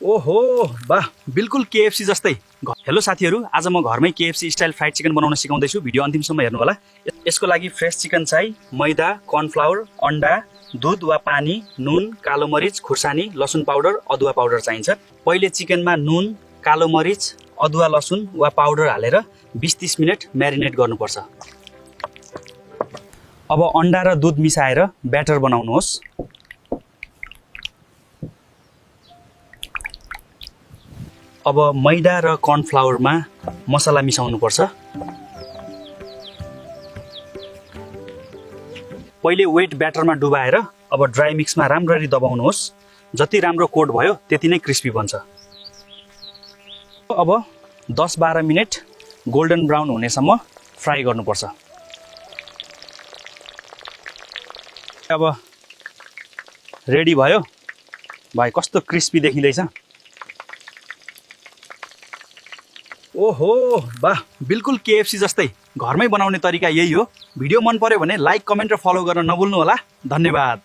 ओहो वाह, बिल्कुल केएफसी जस्तै। हेलो साथीहरू, आज म घरमै केएफसी स्टाइल फ्राइड चिकन बनाउन सिकाउँदैछु। भिडियो अन्तिमसम्म हेर्नु होला। यसको लागि फ्रेस चिकन चाहिए, मैदा, कर्नफ्लावर, अन्डा, दुध वा पानी, नुन, कालो मरिच, खुर्सानी, लसुन पाउडर, अदुवा पाउडर चाहिन्छ। पहिले चिकनमा नुन, कालो मरिच, अदुवा लसुन वा पाउडर हालेर 20-30 मिनट म्यारिनेट गर्नुपर्छ। अब अन्डा र दुध मिसाएर ब्याटर बनाउनुहोस्। अब मैदा र कर्नफ्लावरमा मसला मिसाउनुपर्छ। पहिले वेट ब्याटरमा डुबाएर अब ड्राई मिक्समा राम्ररी दबाउनुहोस्। जति राम्रो कोट भयो त्यति नै क्रिस्पी बन्छ। अब 10-12 मिनट गोल्डन ब्राउन हुनेसम्म फ्राई गर्नुपर्छ। अब रेडी भयो। भाइ कस्तो क्रिस्पी देखिँदैछ। ओहो वाह, बिल्कुल केएफसी जस्तै। घरमै बनाउने तरिका यही हो। भिडियो मन पर्यो भने लाइक, कमेन्ट र फलो गर्न नभुल्नु होला। धन्यवाद।